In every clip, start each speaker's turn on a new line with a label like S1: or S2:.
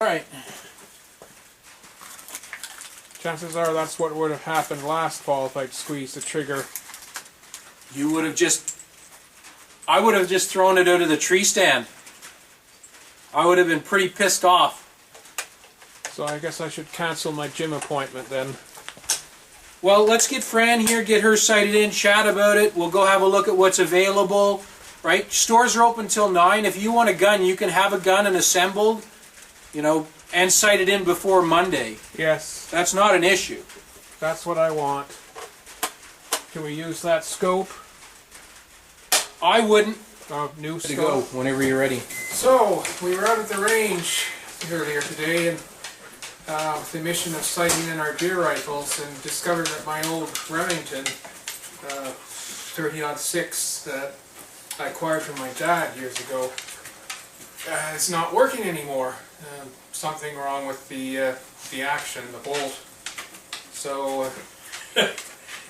S1: Alright. Chances are that's what would have happened last fall if I'd squeezed the trigger.
S2: You would have just... I would have just thrown it out of the tree stand. I would have been pretty pissed off.
S1: So I guess I should cancel my gym appointment then.
S2: Well, let's get Fran here, get her sighted in, chat about it. We'll go have a look at what's available. Right? Stores are open till 9. If you want a gun, you can have a gun and assembled, you know, and sighted in before Monday.
S1: Yes.
S2: That's not an issue.
S1: That's what I want. Can we use that scope?
S2: I wouldn't.
S1: New
S2: To go
S1: scope.
S2: whenever you're ready.
S1: So, we were out at the range earlier today and with the mission of sighting in our deer rifles and discovered that my old Remington 30-06 that I acquired from my dad years ago is not working anymore. Something wrong with the action, the bolt. So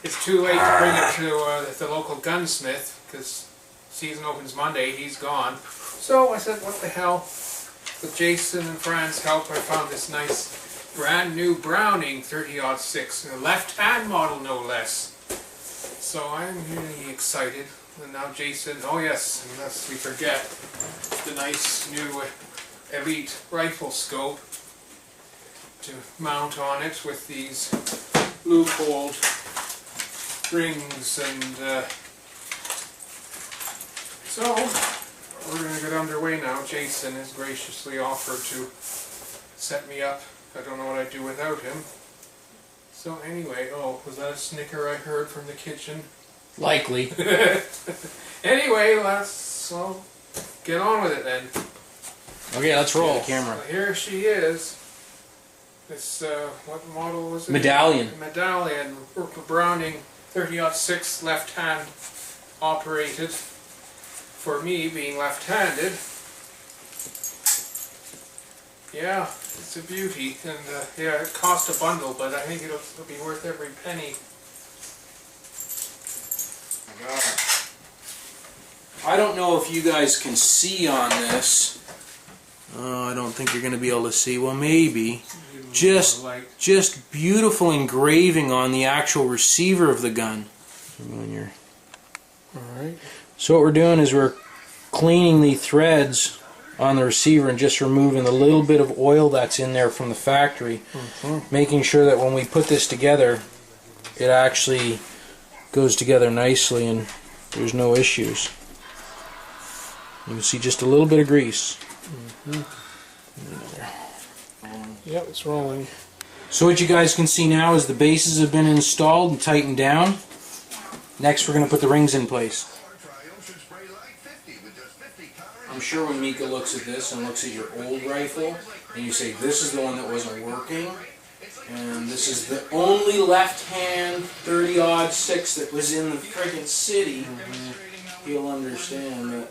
S1: it's too late to bring it to the local gunsmith because season opens Monday, he's gone. So I said, what the hell? With Jason and Fran's help, I found this nice brand new Browning 30-06, a left-hand model no less. So I'm really excited. And now Jason, oh yes, unless we forget, the nice new Elite rifle scope to mount on it with these loopholed rings and so we're going to get underway now. Jason has graciously offered to set me up. I don't know what I'd do without him. So anyway, oh, was that a snicker I heard from the kitchen?
S2: Likely.
S1: Anyway, let's get on with it then.
S2: Okay, let's roll. Camera.
S1: So here she is. This, what model was it?
S2: Medallion.
S1: Medallion. Browning 30-06 left-hand operated. For me, being left-handed. Yeah, it's a beauty. And yeah, it cost a bundle, but I think it'll be worth every penny.
S2: I don't know if you guys can see on this. Oh, I don't think you're going to be able to see. Well, maybe. Just beautiful engraving on the actual receiver of the gun.
S1: Alright.
S2: So what we're doing is we're cleaning the threads on the receiver and just removing the little bit of oil that's in there from the factory. Making sure that when we put this together, it actually goes together nicely and there's no issues. You can see just a little bit of grease.
S1: Yep, it's rolling.
S2: So what you guys can see now is the bases have been installed and tightened down. Next we're going to put the rings in place. I'm sure when Mika looks at this and looks at your old rifle and you say this is the one that wasn't working and this is the only left-hand 30-06 that was in the friggin' city, he'll understand that.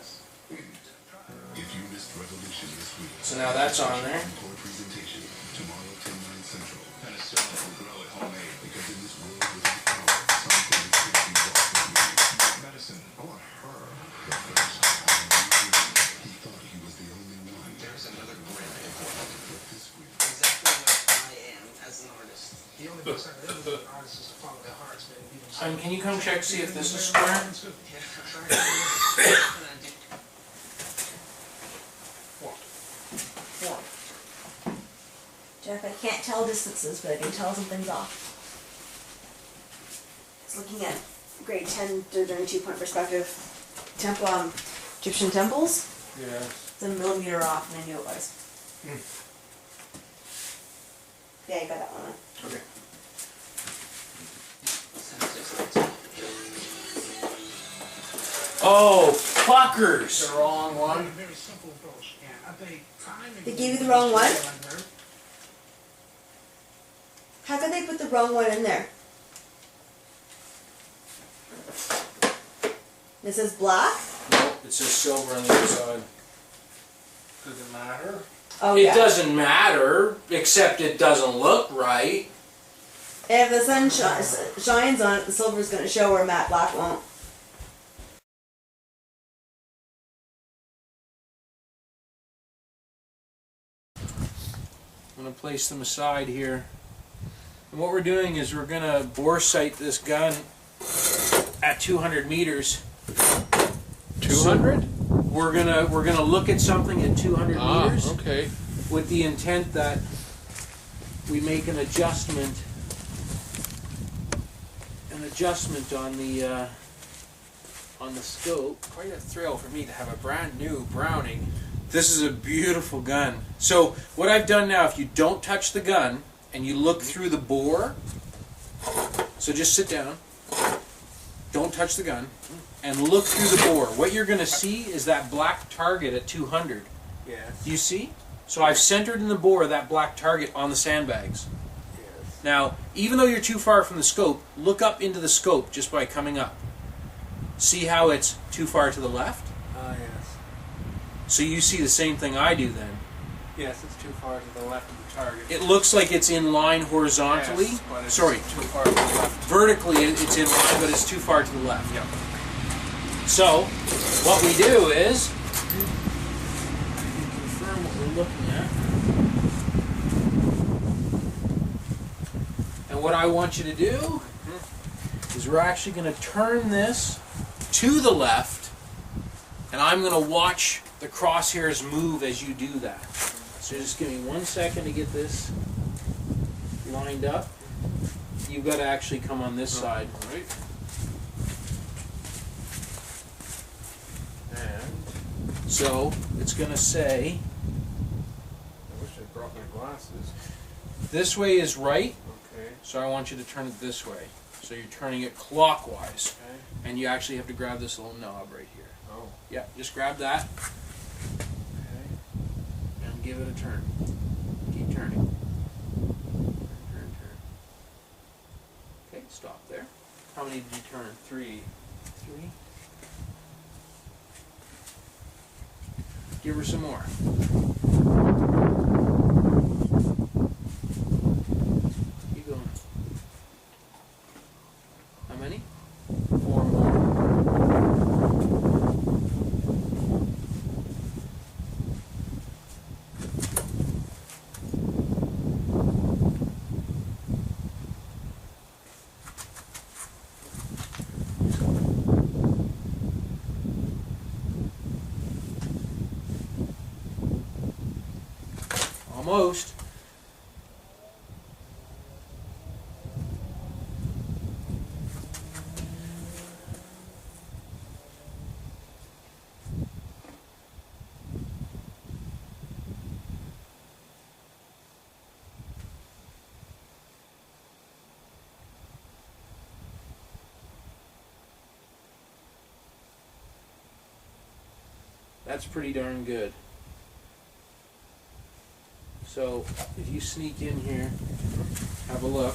S2: So now that's on there. Can you come check, see if this is square?
S3: Jeff, I can't tell distances, but I can tell something's off. It's looking at grade 10 to 32-point perspective. Egyptian temples.
S1: Yeah.
S3: It's a millimeter off, and I knew it was. Yeah, you got that one.
S2: Okay. Oh, fuckers!
S1: The wrong one.
S3: They gave you the wrong one? How could they put the wrong one in there? This is black?
S2: Nope, it says silver on the other side.
S1: Does it matter?
S3: Oh,
S2: It
S3: yeah.
S2: doesn't matter, except it doesn't look right.
S3: If the sun shines on it, the silver's going to show where matte black won't.
S2: I'm going to place them aside here. And what we're doing is we're going to bore sight this gun at 200 meters.
S1: 200?
S2: So we're gonna look at something at 200 meters.
S1: Okay.
S2: With the intent that we make an adjustment on the scope.
S1: Quite a thrill for me to have a brand new Browning.
S2: This is a beautiful gun. So what I've done now, if you don't touch the gun and you look through the bore, so just sit down, don't touch the gun, and look through the bore. What you're going to see is that black target at 200.
S1: Yes.
S2: Do you see? So I've centered in the bore that black target on the sandbags.
S1: Yes.
S2: Now, even though you're too far from the scope, look up into the scope just by coming up. See how it's too far to the left?
S1: Ah, yes.
S2: So you see the same thing I do then.
S1: Yes, it's too far to the left of the target.
S2: It looks like it's in line horizontally.
S1: Yes, but it's
S2: Sorry,
S1: too far to the left.
S2: vertically it's in line, but it's too far to the left.
S1: Yep.
S2: So, what we do is confirm what we're looking at. And what I want you to do is we're actually going to turn this to the left, and I'm going to watch the crosshairs move as you do that. So just give me 1 second to get this lined up. You've got to actually come on this side.
S1: All right. And
S2: So it's going to say,
S1: I wish I brought my glasses.
S2: this way is right,
S1: Okay.
S2: so I want you to turn it this way. So you're turning it clockwise.
S1: Okay.
S2: And you actually have to grab this little knob right here.
S1: Oh.
S2: Yeah, just grab that
S1: Okay.
S2: and give it a turn. Keep turning. Turn. Okay, stop there. How many did you turn? 3. 3? Give her some more. Keep going. How many? 4 more. Almost. That's pretty darn good. So, if you sneak in here, have a look.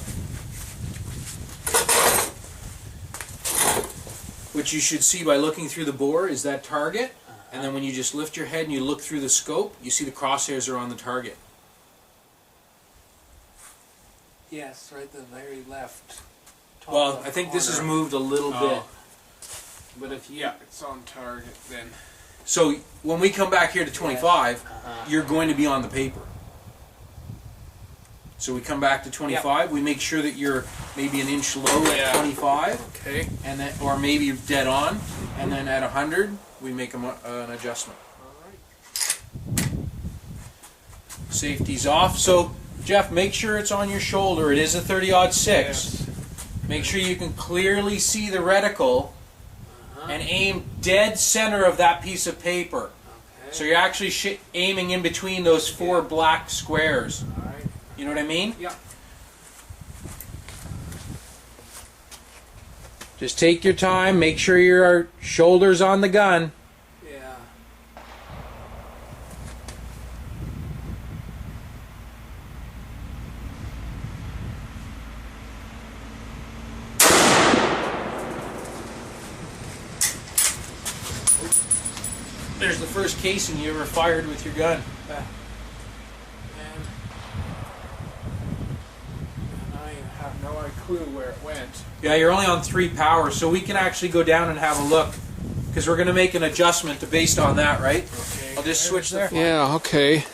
S2: What you should see by looking through the bore is that target, and then when you just lift your head and you look through the scope, you see the crosshairs are on the target.
S1: Yes, right the very left. Top
S2: Well,
S1: left
S2: I think this has
S1: corner.
S2: moved a little bit.
S1: But if it's on target, then
S2: So, when we come back here to 25, you're going to be on the paper. So we come back to 25, we make sure that you're maybe an inch low at 25,
S1: okay.
S2: and then, or maybe you're dead on, and then at 100, we make an adjustment.
S1: All right.
S2: Safety's off. So, Jeff, make sure it's on your shoulder. It is a 30-06.
S1: Yes.
S2: Make sure you can clearly see the reticle and aim dead center of that piece of paper.
S1: Okay.
S2: So you're actually aiming in between those 4 black squares.
S1: All right.
S2: You know what I mean?
S1: Yeah.
S2: Just take your time. Make sure your shoulder's on the gun.
S1: Yeah.
S2: There's the first casing you ever fired with your gun.
S1: And I have no clue where it went.
S2: Yeah, you're only on 3 power, so we can actually go down and have a look, because we're going to make an adjustment based on that, right?
S1: Okay.
S2: I'll just switch there.
S1: Yeah, okay.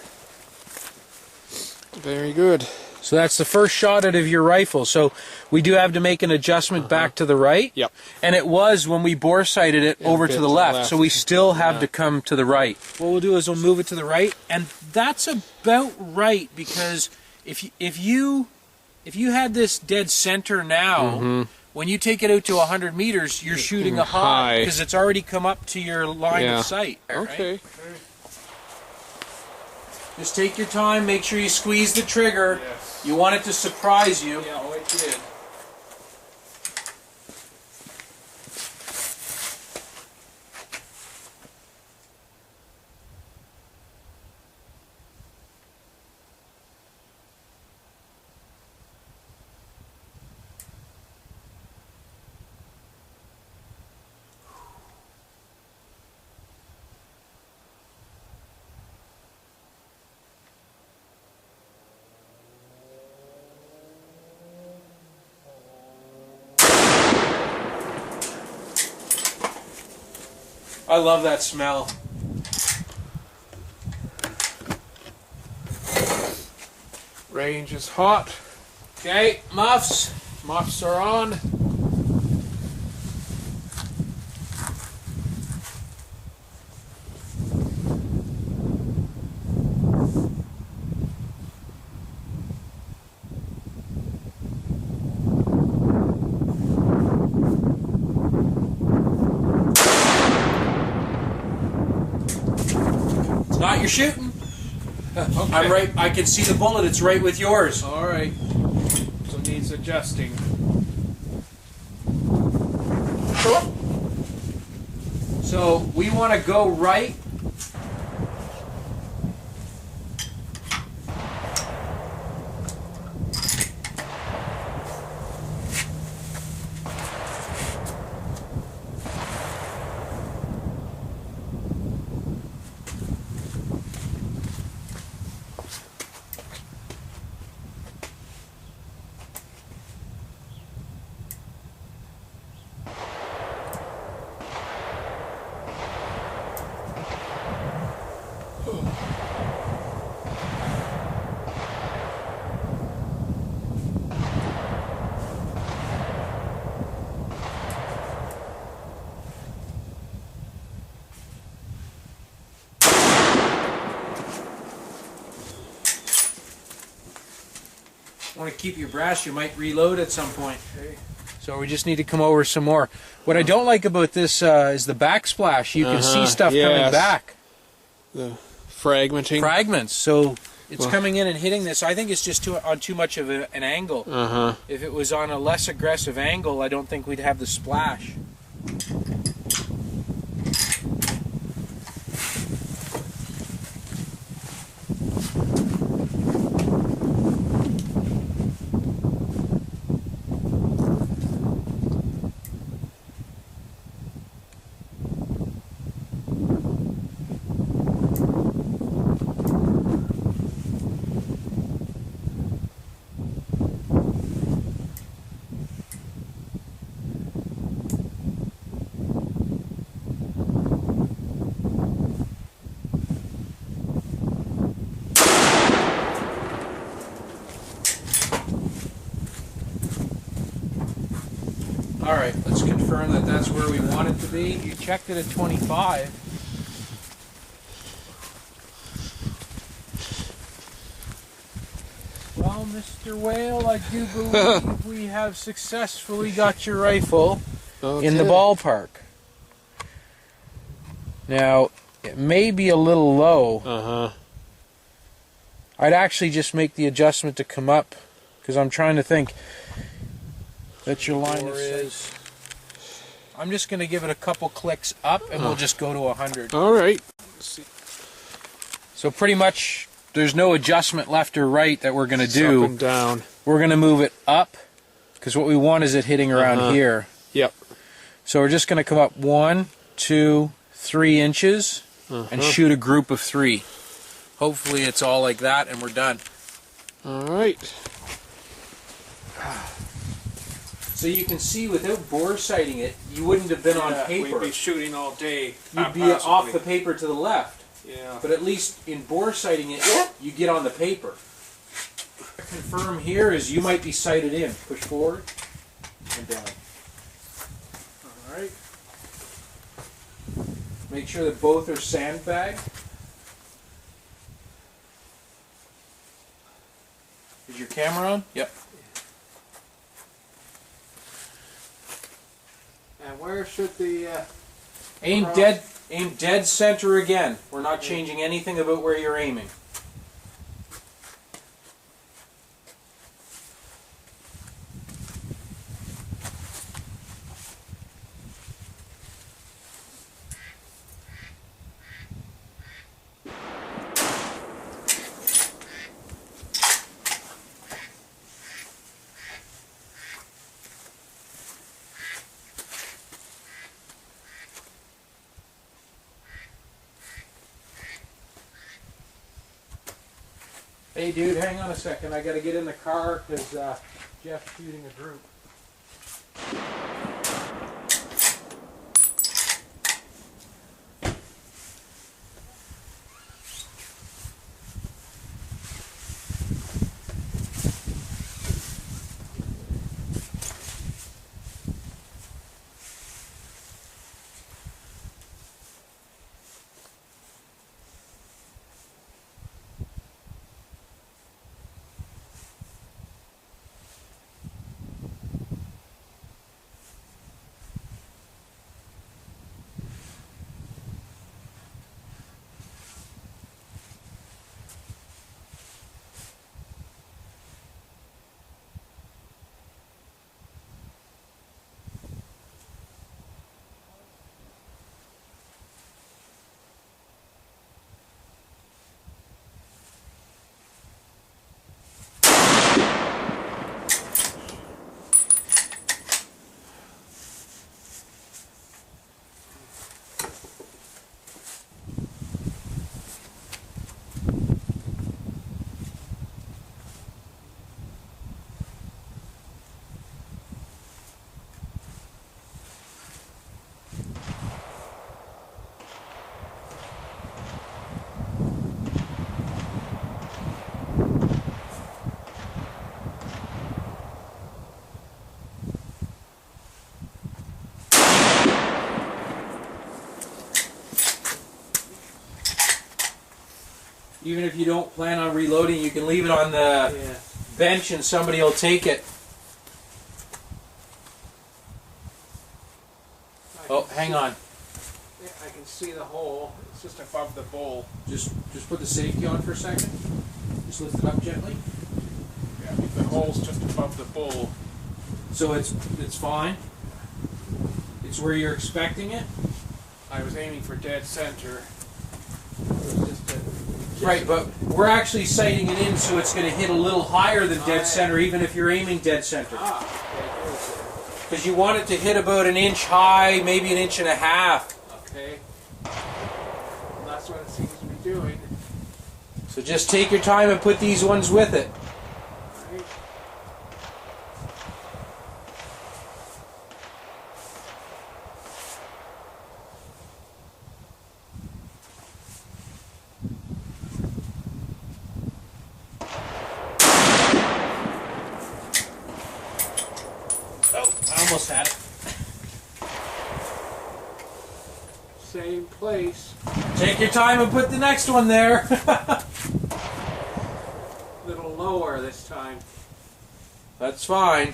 S4: Very good.
S2: So that's the first shot out of your rifle. So we do have to make an adjustment back to the right.
S4: Yep.
S2: And it was when we bore sighted it over to the left. So we still have
S4: Yeah.
S2: to come to the right. What we'll do is we'll move it to the right, and that's about right, because if you had this dead center now, when you take it out to 100 meters, you're shooting a high because it's already come up to your line of sight.
S4: Okay.
S2: Right? Just take your time. Make sure you squeeze the trigger.
S1: Yes.
S2: You want it to surprise you.
S1: Yeah, oh, it did.
S2: I love that smell.
S1: Range is hot.
S2: Okay, muffs.
S1: Muffs are on.
S2: It's not your shooting.
S1: Okay.
S2: I'm right. I can see the bullet. It's right with yours.
S1: All right. So needs adjusting.
S2: So we want to go right. Want to keep your brass, you might reload at some point.
S1: Okay.
S2: So we just need to come over some more. What I don't like about this is the backsplash. You can see stuff coming back.
S4: The fragmenting.
S2: Fragments. So it's coming in and hitting this. I think it's just on too much of an angle. If it was on a less aggressive angle, I don't think we'd have the splash. Alright, let's confirm that that's where we want it to be. You checked it at 25. Well, Mr. Whale, I do believe we have successfully got your rifle in the ballpark. Now, it may be a little low. I'd actually just make the adjustment to come up, because I'm trying to think that your line is. I'm just going to give it a couple clicks up, and we'll just go to 100.
S4: All right.
S2: So pretty much, there's no adjustment left or right that we're going to do.
S4: Up and down.
S2: We're going to move it up, because what we want is it hitting around here.
S4: Yep.
S2: So we're just going to come up 1, 2, 3 inches, and shoot a group of 3. Hopefully it's all like that, and we're done.
S4: All right.
S2: So you can see, without bore sighting it, you wouldn't have been on paper.
S1: We'd be shooting all day.
S2: You'd be off the paper to the left.
S1: Yeah.
S2: But at least in bore sighting it, you get on the paper. confirm here is you might be sighted in. Push forward and down. Alright. Make sure that both are sandbagged. Is your camera on? Yep.
S1: And where should the
S2: Aim dead center again. We're not changing anything about where you're aiming. Hey dude, hang on a second. I gotta get in the car because Jeff's shooting a group. Even if you don't plan on reloading, you can leave it on the bench and somebody will take it. Oh, hang on.
S1: Yeah, I can see the hole. It's just above the bowl.
S2: Just put the safety on for a second. Just lift it up gently.
S1: Yeah, the hole's just above the bowl.
S2: So it's fine. It's where you're expecting it.
S1: I was aiming for dead center.
S2: Right, but we're actually sighting it in so it's going to hit a little higher than dead center, even if you're aiming dead center. Because you want it to hit about an inch high, maybe an inch and a half.
S1: Okay. Well, that's what it seems to be doing.
S2: So just take your time and put these ones with it.
S1: Right.
S2: I almost had it.
S1: Same place.
S2: Take your time and put the next one there.
S1: A little lower this time.
S2: That's fine.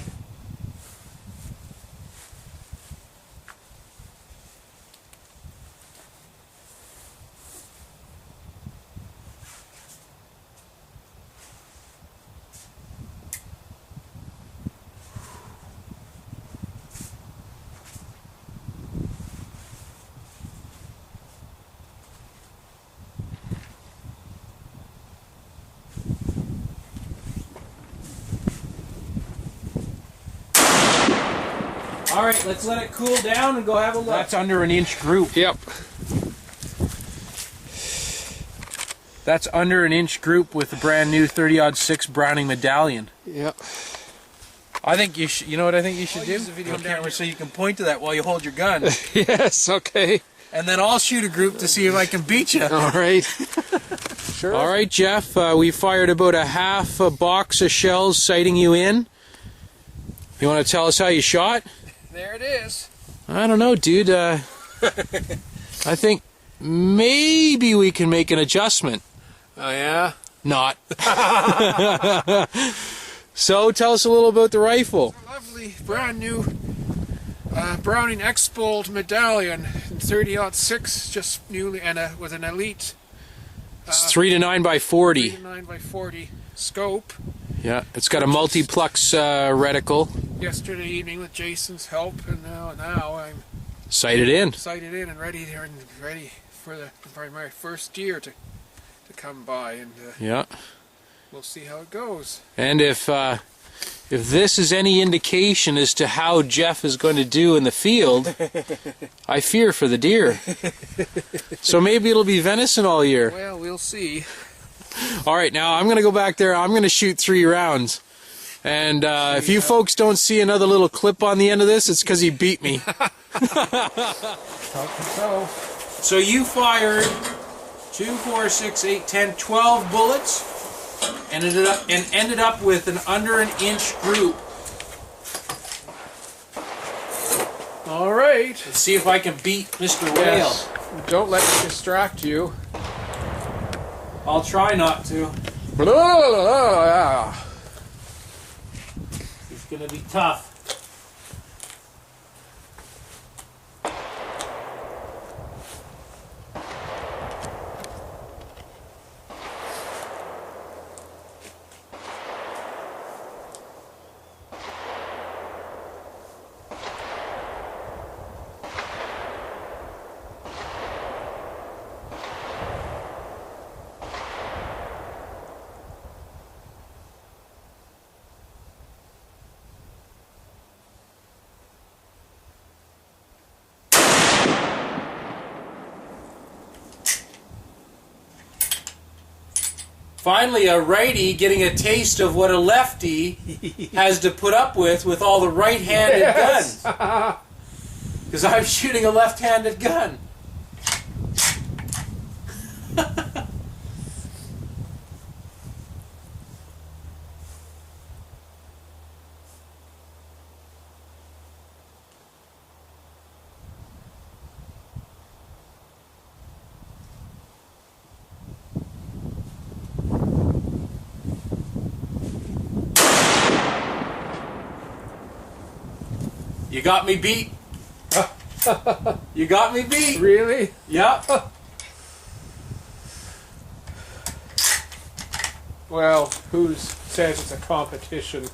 S2: All right, let's let it cool down and go have a look. That's under an inch group.
S4: Yep.
S2: That's under an inch group with the brand new 30-06 Browning Medallion.
S4: Yep.
S2: I think you should. You know what I think you should do?
S1: use the video
S2: camera so you can point to that while you hold your gun,
S4: Yes, okay.
S2: and then I'll shoot a group to see if I can beat you.
S4: All right. sure.
S2: All right, Jeff, we fired about a half a box of shells sighting you in. You want to tell us how you shot?
S1: There it is.
S2: I don't know, dude. I think maybe we can make an adjustment.
S1: Oh yeah?
S2: Not. So, tell us a little about the rifle.
S1: A lovely brand new Browning X-Bold Medallion in 30-06, just newly, and with an Elite
S2: It's 3 to 9 by 40.
S1: 3 to 9 by 40 scope.
S2: Yeah, it's got a multiplex reticle.
S1: Yesterday evening with Jason's help, and now I'm
S2: Sighted in.
S1: sighted in and ready for my first deer to come by, and
S2: Yeah.
S1: we'll see how it goes.
S2: And if this is any indication as to how Jeff is going to do in the field, I fear for the deer. So maybe it'll be venison all year.
S1: Well, we'll see.
S2: All right, now I'm going to go back there. I'm going to shoot 3 rounds. And if you folks don't see another little clip on the end of this, it's because he beat me. So you fired 2, 4, 6, 8, 10, 12 bullets and ended up with an under an inch group.
S1: All right.
S2: Let's see if I can beat Mr. Whale.
S1: Yes. Don't let it distract you.
S2: I'll try not to. It's going to be tough. Finally, a righty getting a taste of what a lefty has to put up with all the right-handed
S1: Yes.
S2: guns. Because I'm shooting a left-handed gun. You got me beat. You got me beat.
S1: Really?
S2: Yep.
S1: Well, who says it's a competition?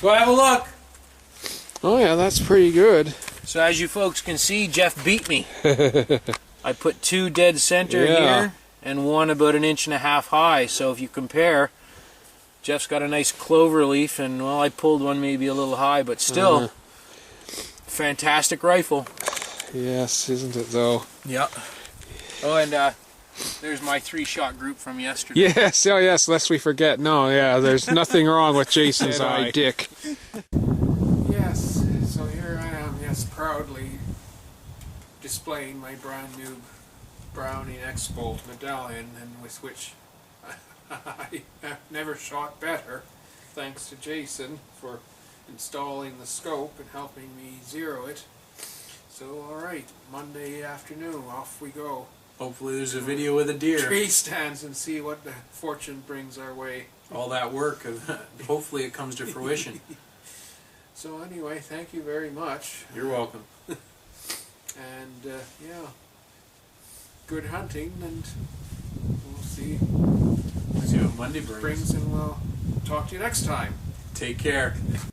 S2: Go have a look.
S4: Oh yeah, that's pretty good.
S2: So as you folks can see, Jeff beat me. I put 2 dead center
S4: Yeah.
S2: here and 1 about 1.5 inches high. So if you compare, Jeff's got a nice clover leaf, and well, I pulled one maybe a little high, but still, fantastic rifle.
S4: Yes, isn't it though?
S2: Yep. Oh, and there's my 3-shot group from yesterday.
S4: Yes, oh yes, lest we forget. No, yeah, there's nothing wrong with Jason's eye dick.
S1: Yes, so here I am, yes, proudly displaying my brand new Browning X-Bolt Medallion, and with which I have never shot better, thanks to Jason for installing the scope and helping me zero it. So alright, Monday afternoon, off we go.
S2: Hopefully there's a video with a deer.
S1: Tree stands and see what the fortune brings our way.
S2: All that work, hopefully it comes to fruition.
S1: So anyway, thank you very much.
S2: You're welcome.
S1: And yeah, good hunting, and we'll see
S2: See what Monday brings.
S1: and we'll talk to you next time.
S2: Take care.